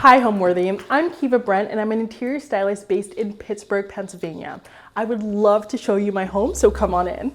Hi, Homeworthy. I'm Kiva Brent, and I'm an interior stylist based in Pittsburgh, Pennsylvania. I would love to show you my home, so come on in.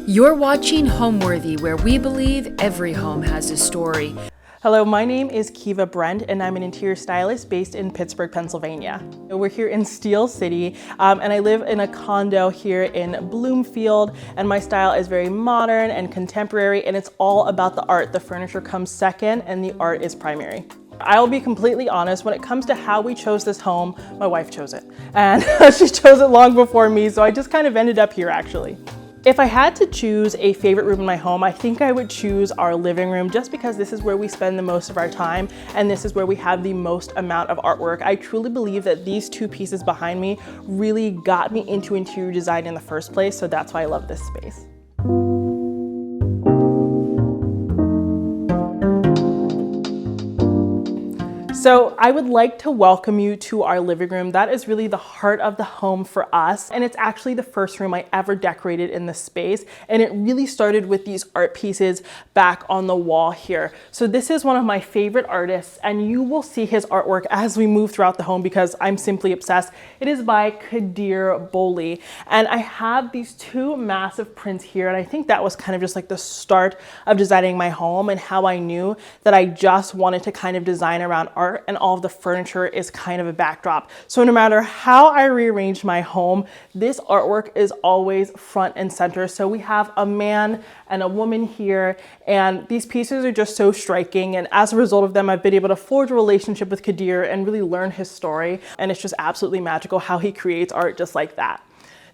You're watching Homeworthy, where we believe every home has a story. Hello, my name is Kiva Brent, and I'm an interior stylist based in Pittsburgh, Pennsylvania. We're here in Steel City, and I live in a condo here in Bloomfield, and my style is very modern and contemporary, and it's all about the art. The furniture comes second, and the art is primary. I'll be completely honest, when it comes to how we chose this home, my wife chose it, and she chose it long before me, so I just kind of ended up here actually. If I had to choose a favorite room in my home, I think I would choose our living room, just because this is where we spend the most of our time and this is where we have the most amount of artwork. I truly believe that these two pieces behind me really got me into interior design in the first place, so that's why I love this space. So I would like to welcome you to our living room. That is really the heart of the home for us. And it's actually the first room I ever decorated in this space. And it really started with these art pieces back on the wall here. So this is one of my favorite artists, and you will see his artwork as we move throughout the home because I'm simply obsessed. It is by Kiva Brent. And I have these two massive prints here. And I think that was kind of just like the start of designing my home and how I knew that I just wanted to kind of design around art, and all of the furniture is kind of a backdrop. So no matter how I rearrange my home, this artwork is always front and center. So we have a man and a woman here, and these pieces are just so striking. And as a result of them, I've been able to forge a relationship with Kiva and really learn his story. And it's just absolutely magical how he creates art just like that.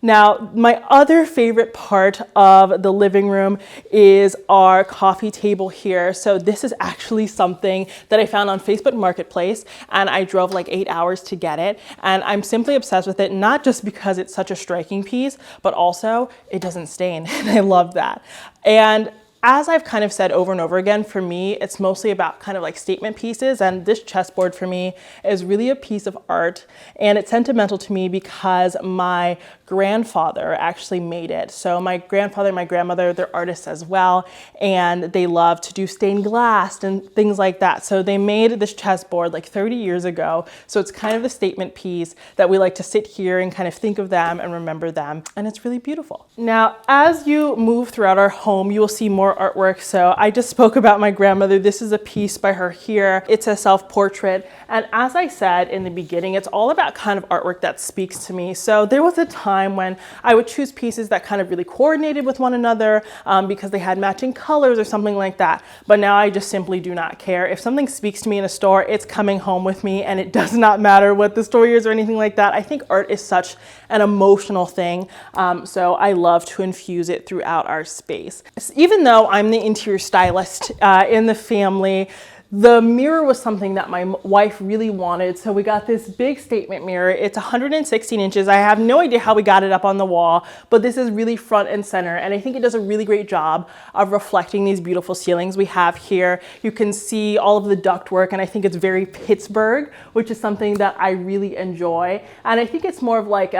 Now, my other favorite part of the living room is our coffee table here. So this is actually something that I found on Facebook Marketplace, and I drove like 8 hours to get it. And I'm simply obsessed with it, not just because it's such a striking piece, but also it doesn't stain, and I love that. And as I've kind of said over and over again, for me, it's mostly about kind of like statement pieces, and this chessboard for me is really a piece of art, and it's sentimental to me because my grandfather actually made it. So my grandfather and my grandmother, they're artists as well, and they love to do stained glass and things like that. So they made this chessboard like 30 years ago. So it's kind of the statement piece that we like to sit here and kind of think of them and remember them, and it's really beautiful. Now, as you move throughout our home, you will see more artwork. So I just spoke about my grandmother. This is a piece by her here. It's a self-portrait. And as I said in the beginning, it's all about kind of artwork that speaks to me. So there was a time when I would choose pieces that kind of really coordinated with one another because they had matching colors or something like that. But now I just simply do not care. If something speaks to me in a store, it's coming home with me, and it does not matter what the story is or anything like that. I think art is such an emotional thing. So I love to infuse it throughout our space. Even though I'm the interior stylist in the family, the mirror was something that my wife really wanted. So we got this big statement mirror. It's 116 inches. I have no idea how we got it up on the wall, but this is really front and center. And I think it does a really great job of reflecting these beautiful ceilings we have here. You can see all of the ductwork, and I think it's very Pittsburgh, which is something that I really enjoy. And I think it's more of like,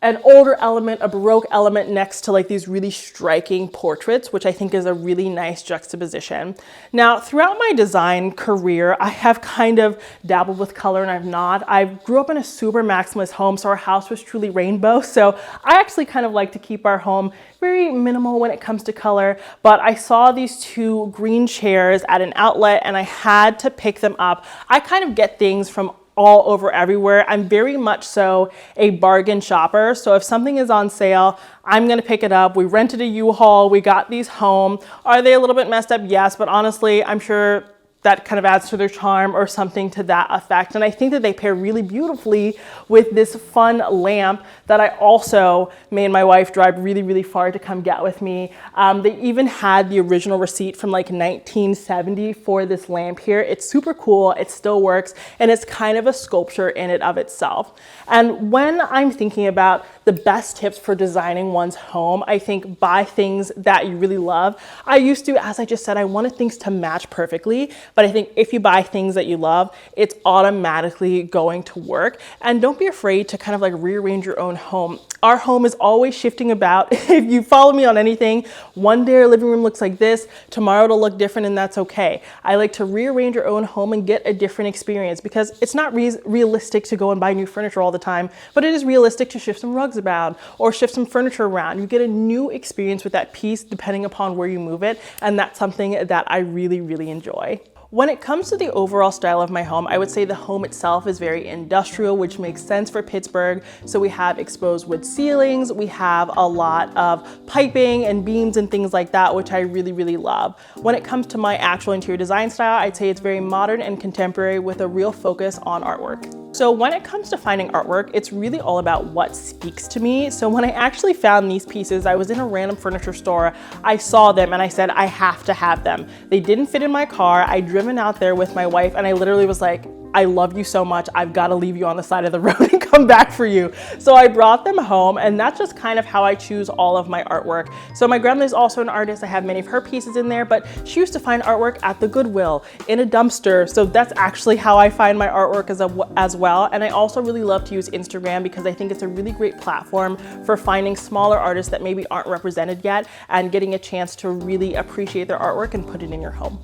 an older element, a Baroque element next to like these really striking portraits, which I think is a really nice juxtaposition. Now, throughout my design career, I have kind of dabbled with color and I've not. I grew up in a super maximalist home, so our house was truly rainbow. So I actually kind of like to keep our home very minimal when it comes to color, but I saw these two green chairs at an outlet and I had to pick them up. I kind of get things from all over everywhere. I'm very much so a bargain shopper. So if something is on sale, I'm gonna pick it up. We rented a U-Haul, we got these home. Are they a little bit messed up? Yes, but honestly, I'm sure that kind of adds to their charm or something to that effect. And I think that they pair really beautifully with this fun lamp that I also made my wife drive really, really far to come get with me. They even had the original receipt from like 1970 for this lamp here. It's super cool, it still works, and it's kind of a sculpture in and of itself. And when I'm thinking about the best tips for designing one's home. I think buy things that you really love. I used to, as I just said, I wanted things to match perfectly, but I think if you buy things that you love, it's automatically going to work. And don't be afraid to kind of like rearrange your own home. Our home is always shifting about. If you follow me on anything, one day our living room looks like this, tomorrow it'll look different, and that's okay. I like to rearrange your own home and get a different experience, because it's not realistic to go and buy new furniture all the time, but it is realistic to shift some rugs around or shift some furniture around. You get a new experience with that piece depending upon where you move it, and that's something that I really, really enjoy. When it comes to the overall style of my home, I would say the home itself is very industrial, which makes sense for Pittsburgh. So we have exposed wood ceilings, we have a lot of piping and beams and things like that, which I really, really love. When it comes to my actual interior design style, I'd say it's very modern and contemporary with a real focus on artwork. So when it comes to finding artwork, it's really all about what speaks to me. So when I actually found these pieces, I was in a random furniture store, I saw them and I said, I have to have them. They didn't fit in my car. I'd driven out there with my wife and I literally was like, I love you so much, I've got to leave you on the side of the road and come back for you. So I brought them home, and that's just kind of how I choose all of my artwork. So my grandmother's also an artist. I have many of her pieces in there, but she used to find artwork at the Goodwill, in a dumpster. So that's actually how I find my artwork as well. And I also really love to use Instagram because I think it's a really great platform for finding smaller artists that maybe aren't represented yet and getting a chance to really appreciate their artwork and put it in your home.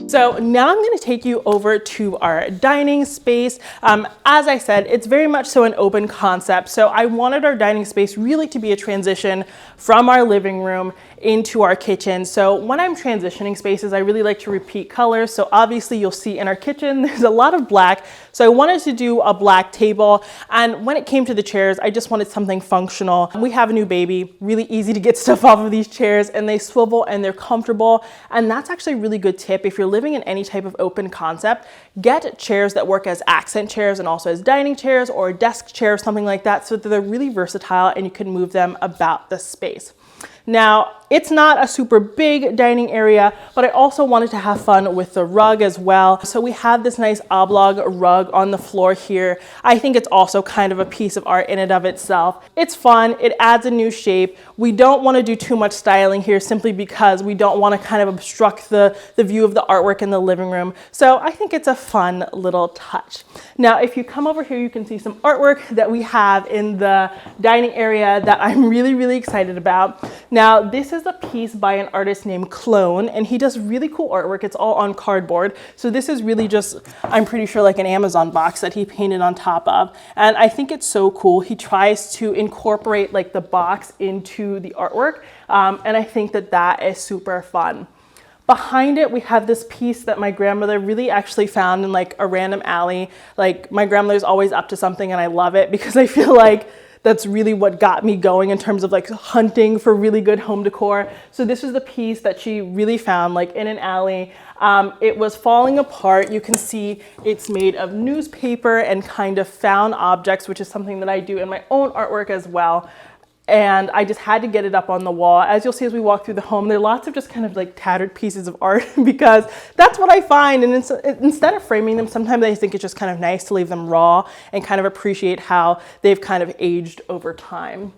So now I'm going to take you over to our dining space. As I said, it's very much so an open concept. So I wanted our dining space really to be a transition from our living room into our kitchen. So when I'm transitioning spaces, I really like to repeat colors. So obviously you'll see in our kitchen, there's a lot of black. So I wanted to do a black table. And when it came to the chairs, I just wanted something functional. We have a new baby, really easy to get stuff off of these chairs, and they swivel and they're comfortable. And that's actually a really good tip. If you're living in any type of open concept, get chairs that work as accent chairs and also as dining chairs or desk chairs, something like that, so that they're really versatile and you can move them about the space. Now, it's not a super big dining area, but I also wanted to have fun with the rug as well. So we have this nice oblong rug on the floor here. I think it's also kind of a piece of art in and of itself. It's fun, it adds a new shape. We don't want to do too much styling here simply because we don't want to kind of obstruct the view of the artwork in the living room. So I think it's a fun little touch. Now, if you come over here, you can see some artwork that we have in the dining area that I'm really, really excited about. Now, this is a piece by an artist named Clone, and he does really cool artwork. It's all on cardboard. So this is really just, I'm pretty sure, like an Amazon box that he painted on top of. And I think it's so cool. He tries to incorporate like the box into the artwork. And I think that that is super fun. Behind it, we have this piece that my grandmother really actually found in like a random alley. Like my grandmother's always up to something and I love it because I feel like that's really what got me going in terms of like hunting for really good home decor. So this is the piece that she really found like in an alley. It was falling apart. You can see it's made of newspaper and kind of found objects, which is something that I do in my own artwork as well. And I just had to get it up on the wall. As you'll see as we walk through the home, there are lots of just kind of like tattered pieces of art because that's what I find. And instead of framing them, sometimes I think it's just kind of nice to leave them raw and kind of appreciate how they've kind of aged over time.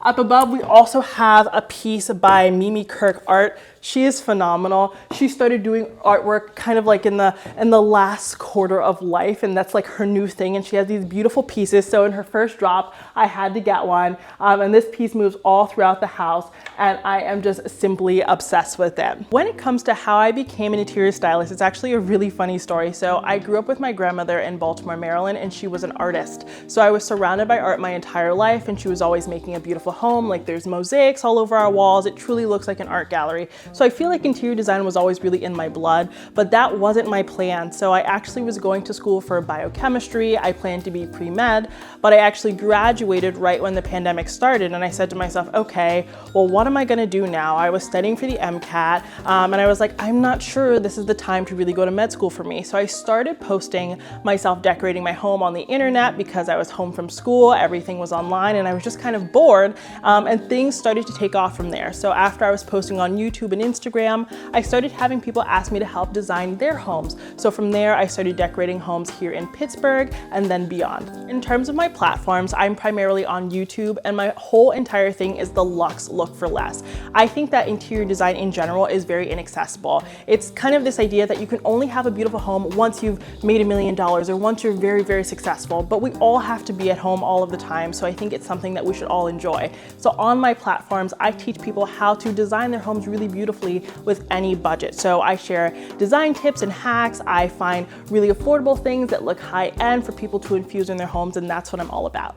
Up above, we also have a piece by Mimi Kirk Art. She is phenomenal. She started doing artwork kind of like in the last quarter of life, and that's like her new thing. And she has these beautiful pieces. So in her first drop, I had to get one. And this piece moves all throughout the house, and I am just simply obsessed with it. When it comes to how I became an interior stylist, it's actually a really funny story. So I grew up with my grandmother in Baltimore, Maryland, and she was an artist. So I was surrounded by art my entire life, and she was always making a beautiful home. Like there's mosaics all over our walls. It truly looks like an art gallery. So I feel like interior design was always really in my blood, but that wasn't my plan. So I actually was going to school for biochemistry. I planned to be pre-med, but I actually graduated right when the pandemic started. And I said to myself, okay, well, what am I gonna do now? I was studying for the MCAT, and I was like, I'm not sure this is the time to really go to med school for me. So I started posting myself decorating my home on the internet because I was home from school, everything was online, and I was just kind of bored, and things started to take off from there. So after I was posting on YouTube and and Instagram, I started having people ask me to help design their homes. So from there, I started decorating homes here in Pittsburgh and then beyond. In terms of my platforms, I'm primarily on YouTube, and my whole entire thing is the luxe look for less. I think that interior design in general is very inaccessible. It's kind of this idea that you can only have a beautiful home once you've made $1 million or once you're very, very successful, but we all have to be at home all of the time. So I think it's something that we should all enjoy. So on my platforms, I teach people how to design their homes really beautifully with any budget. So I share design tips and hacks. I find really affordable things that look high end for people to infuse in their homes, and that's what I'm all about.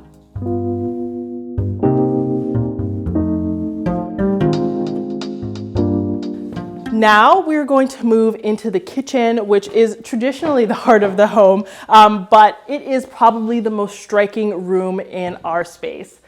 Now we're going to move into the kitchen, which is traditionally the heart of the home, but it is probably the most striking room in our space.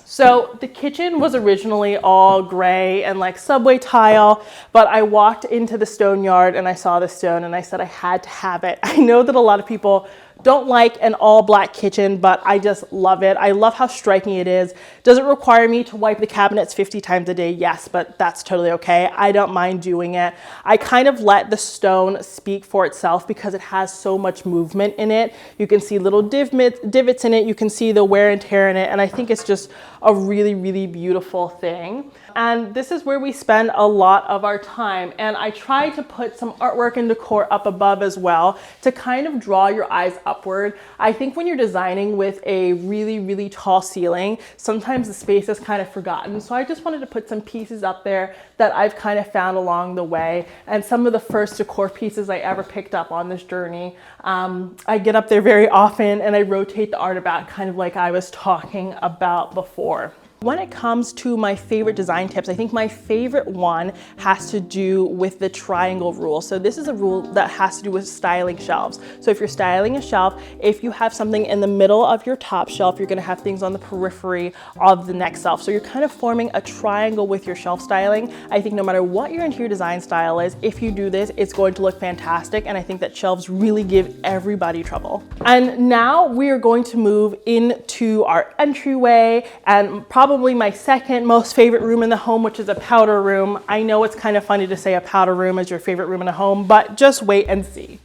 So the kitchen was originally all gray and like subway tile, but I walked into the stone yard and I saw the stone and I said I had to have it. I know that a lot of people don't like an all black kitchen, but I just love it. I love how striking it is. Does it require me to wipe the cabinets 50 times a day? Yes, but that's totally okay. I don't mind doing it. I kind of let the stone speak for itself because it has so much movement in it. You can see little divots in it. You can see the wear and tear in it. And I think it's just a really, really beautiful thing. And this is where we spend a lot of our time. And I try to put some artwork and decor up above as well to kind of draw your eyes upward. I think when you're designing with a really, really tall ceiling, sometimes the space is kind of forgotten. So I just wanted to put some pieces up there that I've kind of found along the way. And some of the first decor pieces I ever picked up on this journey. I get up there very often and I rotate the art about, kind of like I was talking about before. When it comes to my favorite design tips, I think my favorite one has to do with the triangle rule. So this is a rule that has to do with styling shelves. So if you're styling a shelf, if you have something in the middle of your top shelf, you're gonna have things on the periphery of the next shelf. So you're kind of forming a triangle with your shelf styling. I think no matter what your interior design style is, if you do this, it's going to look fantastic. And I think that shelves really give everybody trouble. And now we are going to move into our entryway and probably my second most favorite room in the home, which is a powder room. I know it's kind of funny to say a powder room is your favorite room in a home, but just wait and see.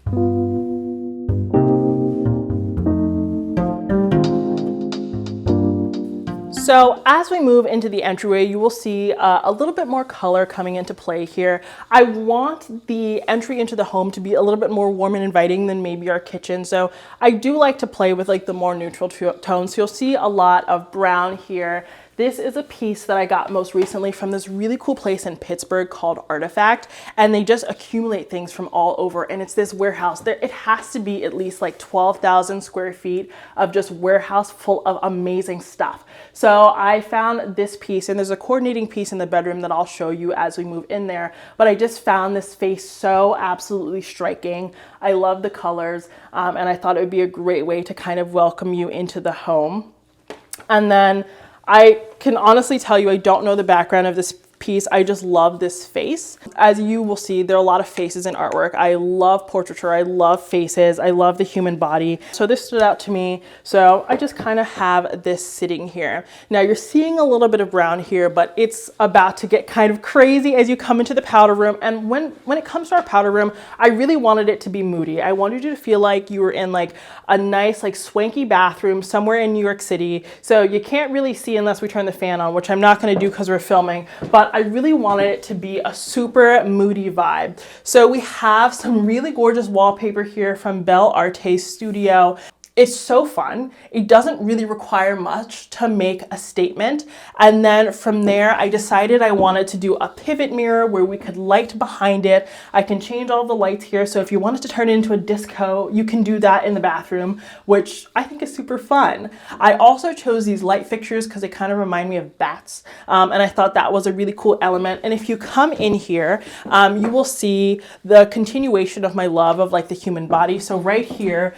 So as we move into the entryway, you will see a little bit more color coming into play here. I want the entry into the home to be a little bit more warm and inviting than maybe our kitchen. So I do like to play with like the more neutral tones. So you'll see a lot of brown here. This is a piece that I got most recently from this really cool place in Pittsburgh called Artifact, and they just accumulate things from all over, and it's this warehouse. It has to be at least like 12,000 square feet of just warehouse full of amazing stuff. So I found this piece, and there's a coordinating piece in the bedroom that I'll show you as we move in there, but I just found this space so absolutely striking. I love the colors, and I thought it would be a great way to kind of welcome you into the home. And then I can honestly tell you, I don't know the background of this piece. I just love this face. As you will see, there are a lot of faces in artwork. I love portraiture. I love faces. I love the human body. So this stood out to me. So I just kind of have this sitting here. Now you're seeing a little bit of brown here, but it's about to get kind of crazy as you come into the powder room. And when it comes to our powder room, I really wanted it to be moody. I wanted you to feel like you were in like a nice, like swanky bathroom somewhere in New York City. So you can't really see unless we turn the fan on, which I'm not going to do because we're filming, but I really wanted it to be a super moody vibe. So we have some really gorgeous wallpaper here from Belle Arte's studio. It's so fun. It doesn't really require much to make a statement. And then from there, I decided I wanted to do a pivot mirror where we could light behind it. I can change all the lights here. So if you wanted to turn it into a disco, you can do that in the bathroom, which I think is super fun. I also chose these light fixtures because they kind of remind me of bats. And I thought that was a really cool element. And if you come in here, you will see the continuation of my love of like the human body. So right here,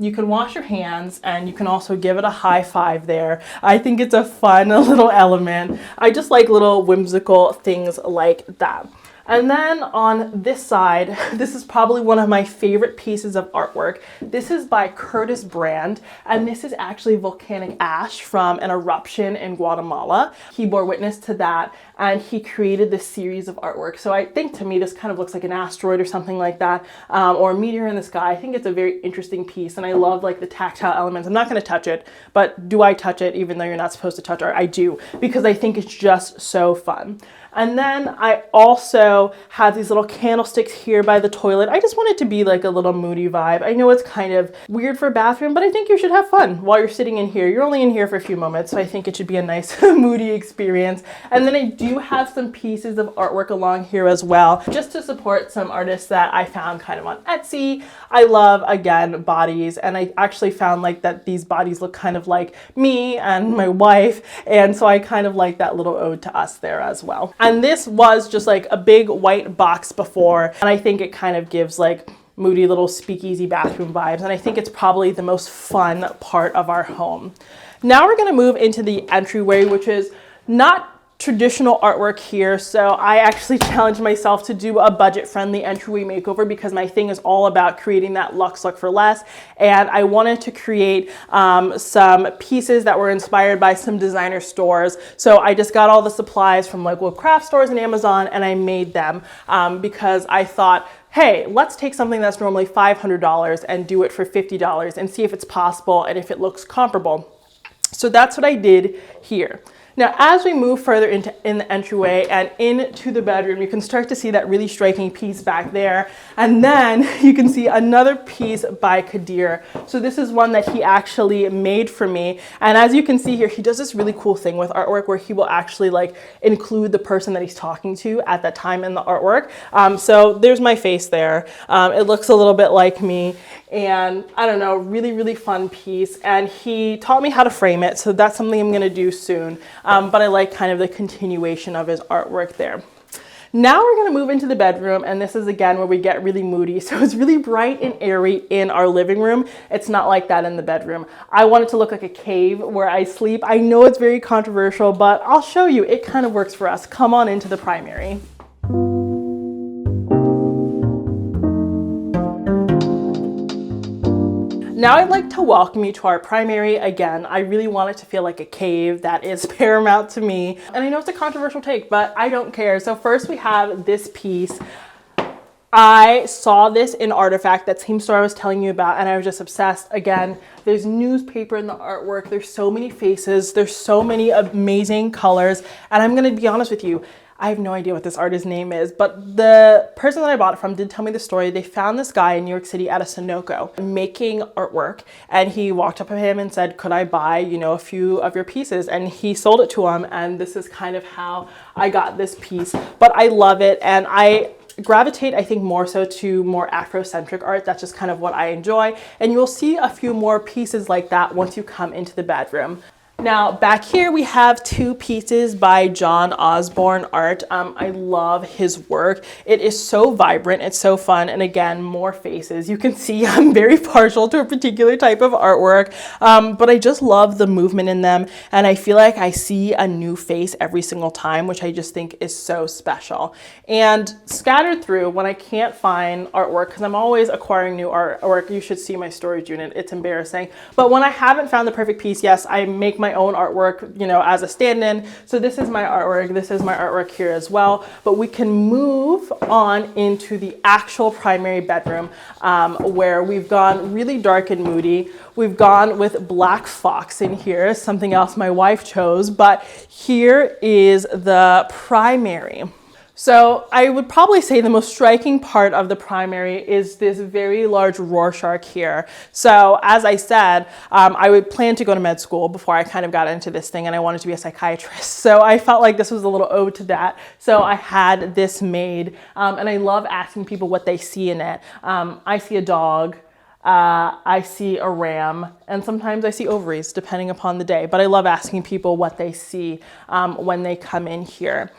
you can wash your hands and you can also give it a high five there. I think it's a fun little element. I just like little whimsical things like that. And then on this side, this is probably one of my favorite pieces of artwork. This is by Curtis Brand, and this is actually volcanic ash from an eruption in Guatemala. He bore witness to that, and he created this series of artwork. So I think to me, this kind of looks like an asteroid or something like that, or a meteor in the sky. I think it's a very interesting piece, and I love like the tactile elements. I'm not going to touch it, but do I touch it even though you're not supposed to touch art? I do, because I think it's just so fun. And then I also have these little candlesticks here by the toilet. I just want it to be like a little moody vibe. I know it's kind of weird for a bathroom, but I think you should have fun while you're sitting in here. You're only in here for a few moments, so I think it should be a nice moody experience. And then I do have some pieces of artwork along here as well, just to support some artists that I found kind of on Etsy. I love, again, bodies, and I actually found like that these bodies look kind of like me and my wife, and so I kind of like that little ode to us there as well. And this was just like a big white box before, and I think it kind of gives like moody little speakeasy bathroom vibes, and I think it's probably the most fun part of our home. Now we're going to move into the entryway, which is not traditional artwork here, so I actually challenged myself to do a budget-friendly entryway makeover because my thing is all about creating that luxe look for less, and I wanted to create some pieces that were inspired by some designer stores. So I just got all the supplies from like craft stores and Amazon, and I made them because I thought, hey, let's take something that's normally $500 and do it for $50 and see if it's possible and if it looks comparable. So that's what I did here. Now, as we move further in the entryway and into the bedroom, you can start to see that really striking piece back there. And then you can see another piece by Kadir. So this is one that he actually made for me. And as you can see here, he does this really cool thing with artwork where he will actually like include the person that he's talking to at that time in the artwork. So there's my face there. It looks a little bit like me. And I don't know, really, really fun piece. And he taught me how to frame it. So that's something I'm gonna do soon. But I like kind of the continuation of his artwork there. Now we're gonna move into the bedroom, and this is again where we get really moody. So it's really bright and airy in our living room. It's not like that in the bedroom. I want it to look like a cave where I sleep. I know it's very controversial, but I'll show you. It kind of works for us. Come on into the primary. Now I'd like to welcome you to our primary. Again, I really want it to feel like a cave. That is paramount to me. And I know it's a controversial take, but I don't care. So first we have this piece. I saw this in Artifact, that same store I was telling you about, and I was just obsessed. Again, there's newspaper in the artwork. There's so many faces. There's so many amazing colors. And I'm gonna be honest with you, I have no idea what this artist's name is, but the person that I bought it from did tell me the story. They found this guy in New York City at a Sunoco making artwork, and he walked up to him and said, could I buy, you know, a few of your pieces? And he sold it to him, and this is kind of how I got this piece. But I love it, and I gravitate, I think, more so to more Afrocentric art. That's just kind of what I enjoy. And you'll see a few more pieces like that once you come into the bedroom. Now back here we have two pieces by John Osborne Art. I love his work. It is so vibrant, it's so fun, and again, more faces. You can see I'm very partial to a particular type of artwork, but I just love the movement in them, and I feel like I see a new face every single time, which I just think is so special. And scattered through, when I can't find artwork, because I'm always acquiring new artwork, you should see my storage unit, it's embarrassing, but when I haven't found the perfect piece, yes, I make my own artwork, you know, as a stand-in. So this is my artwork. This is my artwork here as well. But we can move on into the actual primary bedroom where we've gone really dark and moody. We've gone with black fox in here, something else my wife chose. But here is the primary. So I would probably say the most striking part of the primary is this very large Rorschach here. So as I said, I would plan to go to med school before I kind of got into this thing, and I wanted to be a psychiatrist. So I felt like this was a little ode to that. So I had this made, and I love asking people what they see in it. I see a dog. I see a ram, and sometimes I see ovaries, depending upon the day. But I love asking people what they see when they come in here.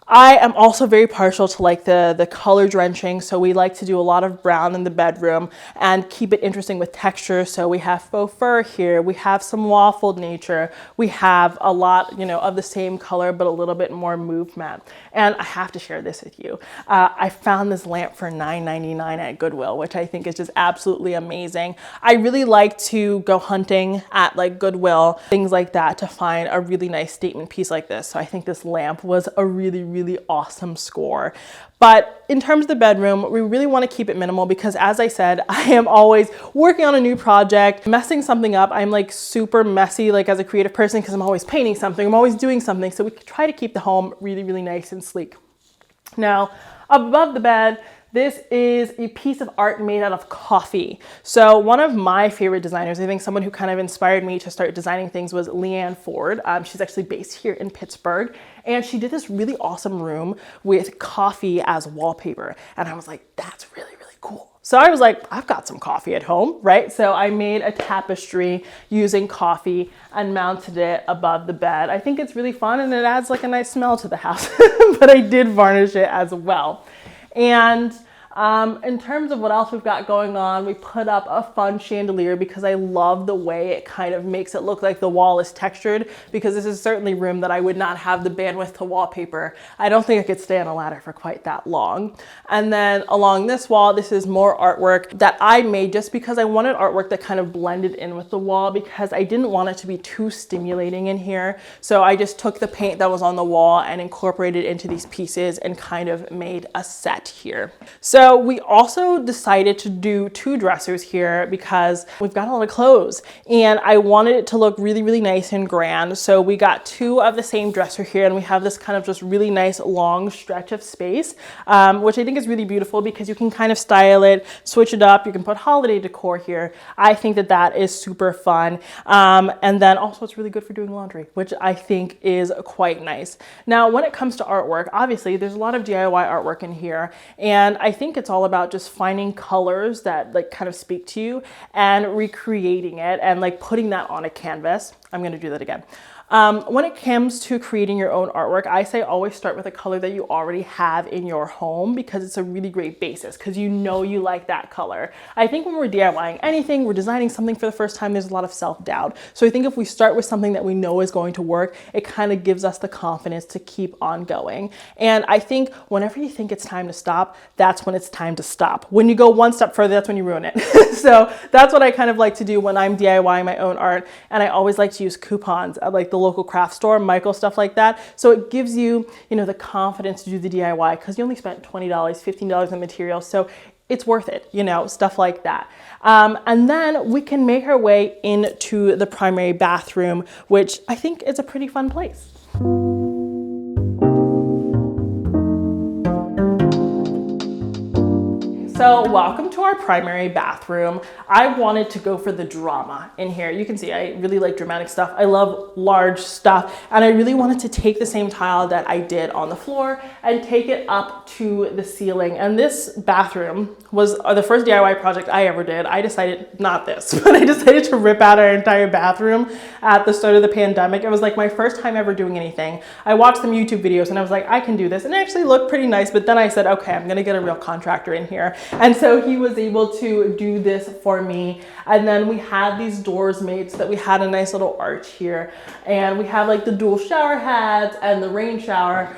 I am also very partial to like the color drenching. So we like to do a lot of brown in the bedroom and keep it interesting with texture. So we have faux fur here. We have some waffled nature. We have a lot, you know, of the same color, but a little bit more movement. And I have to share this with you. I found this lamp for $9.99 at Goodwill, which I think is just absolutely amazing. I really like to go hunting at like Goodwill, things like that, to find a really nice statement piece like this. So I think this lamp was a really awesome score. But in terms of the bedroom, we really want to keep it minimal because, as I said, I am always working on a new project, messing something up. I'm like super messy, like as a creative person, because I'm always painting something, I'm always doing something. So we try to keep the home really nice and sleek. Now, above the bed, this is a piece of art made out of coffee. So one of my favorite designers, I think someone who kind of inspired me to start designing things, was Leanne Ford. She's actually based here in Pittsburgh. And she did this really awesome room with coffee as wallpaper. And I was like, that's really cool. So I was like, I've got some coffee at home, right? So I made a tapestry using coffee and mounted it above the bed. I think it's really fun and it adds like a nice smell to the house, but I did varnish it as well. And in terms of what else we've got going on, we put up a fun chandelier because I love the way it kind of makes it look like the wall is textured, because this is certainly a room that I would not have the bandwidth to wallpaper. I don't think I could stay on a ladder for quite that long. And then along this wall, this is more artwork that I made just because I wanted artwork that kind of blended in with the wall, because I didn't want it to be too stimulating in here. So I just took the paint that was on the wall and incorporated it into these pieces and kind of made a set here. So we also decided to do 2 dressers here because we've got a lot of clothes and I wanted it to look really nice and grand. So we got 2 of the same dresser here, and we have this kind of just really nice long stretch of space, which I think is really beautiful because you can kind of style it, switch it up. You can put holiday decor here. I think that that is super fun. And then also it's really good for doing laundry, which I think is quite nice. Now, when it comes to artwork, obviously there's a lot of DIY artwork in here, and I think it's all about just finding colors that like kind of speak to you and recreating it and like putting that on a canvas. I'm going to do that again. When it comes to creating your own artwork, I say always start with a color that you already have in your home, because it's a really great basis, because you know you like that color. I think when we're DIYing anything, we're designing something for the first time, there's a lot of self-doubt. So I think if we start with something that we know is going to work, it kind of gives us the confidence to keep on going. And I think whenever you think it's time to stop, that's when it's time to stop. When you go one step further, that's when you ruin it. So that's what I kind of like to do when I'm DIYing my own art. And I always like to use coupons at like the local craft store, Michael, stuff like that. So it gives you, you know, the confidence to do the DIY because you only spent $20, $15 in materials. So it's worth it, you know, stuff like that. And then we can make our way into the primary bathroom, which I think is a pretty fun place. So welcome to our primary bathroom. I wanted to go for the drama in here. You can see I really like dramatic stuff. I love large stuff, and I really wanted to take the same tile that I did on the floor and take it up to the ceiling. And this bathroom was the first DIY project I ever did. I decided, not this, but I decided to rip out our entire bathroom at the start of the pandemic. It was like my first time ever doing anything. I watched some YouTube videos and I was like, I can do this. And it actually looked pretty nice, but then I said, okay, I'm gonna get a real contractor in here. And so he was able to do this for me. And then we had these doors made so that we had a nice little arch here. And we have like the dual shower heads and the rain shower,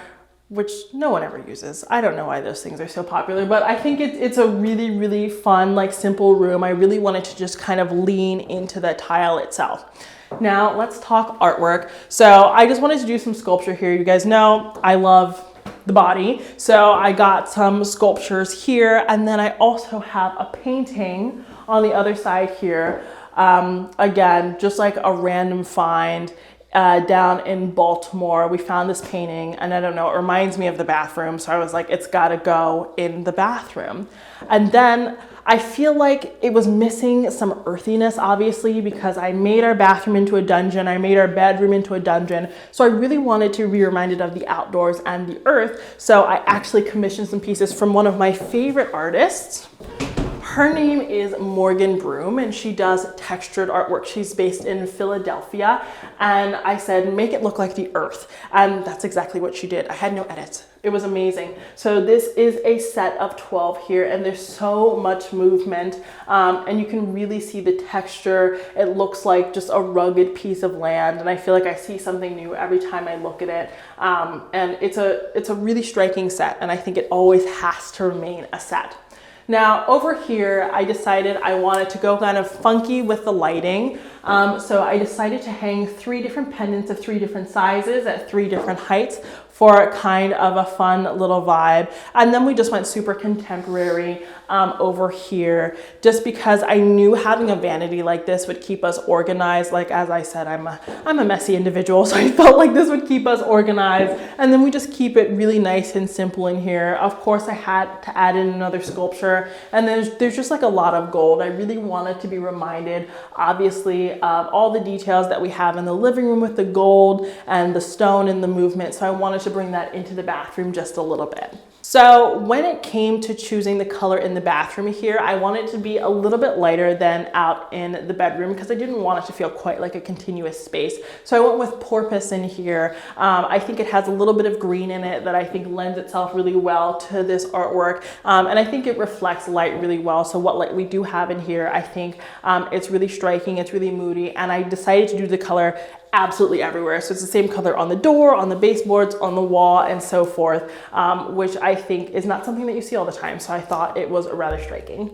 which no one ever uses. I don't know why those things are so popular, but I think it's a really fun, like simple room. I really wanted to just kind of lean into the tile itself. Now let's talk artwork. So I just wanted to do some sculpture here. You guys know I love the body. So I got some sculptures here, and then I also have a painting on the other side here. Again, just like a random find down in Baltimore. We found this painting, and I don't know, it reminds me of the bathroom. So I was like, it's gotta go in the bathroom. And then I feel like it was missing some earthiness, obviously, because I made our bathroom into a dungeon. I made our bedroom into a dungeon. So I really wanted to be reminded of the outdoors and the earth. So I actually commissioned some pieces from one of my favorite artists. Her name is Morgan Broom, and she does textured artwork. She's based in Philadelphia, and I said, make it look like the earth. And that's exactly what she did. I had no edits. It was amazing. So this is a set of 12 here, and there's so much movement, and you can really see the texture. It looks like just a rugged piece of land, and I feel like I see something new every time I look at it. And it's a really striking set, and I think it always has to remain a set. Now over here, I decided I wanted to go kind of funky with the lighting. So I decided to hang 3 different pendants of 3 different sizes at 3 different heights for kind of a fun little vibe. And then we just went super contemporary over here, just because I knew having a vanity like this would keep us organized. Like, as I said, I'm a messy individual, so I felt like this would keep us organized. And then we just keep it really nice and simple in here. Of course, I had to add in another sculpture, and there's just like a lot of gold. I really wanted to be reminded, obviously, of all the details that we have in the living room with the gold and the stone and the movement. So I wanted to bring that into the bathroom just a little bit. So when it came to choosing the color in the bathroom here, I wanted it to be a little bit lighter than out in the bedroom, because I didn't want it to feel quite like a continuous space. So I went with porpoise in here. I think it has a little bit of green in it that I think lends itself really well to this artwork. And I think it reflects light really well. So what light we do have in here, I think it's really striking, it's really moody, and I decided to do the color absolutely everywhere. So it's the same color on the door, on the baseboards, on the wall, and so forth, which I think is not something that you see all the time. So I thought it was rather striking.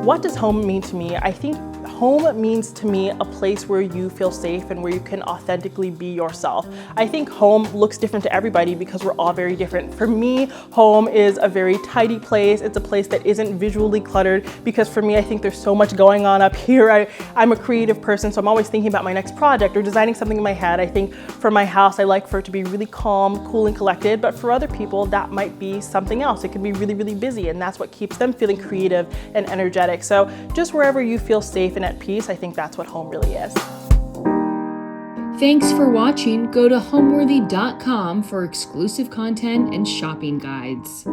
What does home mean to me? I think home means to me a place where you feel safe and where you can authentically be yourself. I think home looks different to everybody because we're all very different. For me, home is a very tidy place. It's a place that isn't visually cluttered, because for me, I think there's so much going on up here. I'm a creative person, so I'm always thinking about my next project or designing something in my head. I think for my house, I like for it to be really calm, cool, and collected, but for other people, that might be something else. It could be really, really busy, and that's what keeps them feeling creative and energetic. So just wherever you feel safe and at peace, I think that's what home really is. Thanks for watching. Go to homeworthy.com for exclusive content and shopping guides.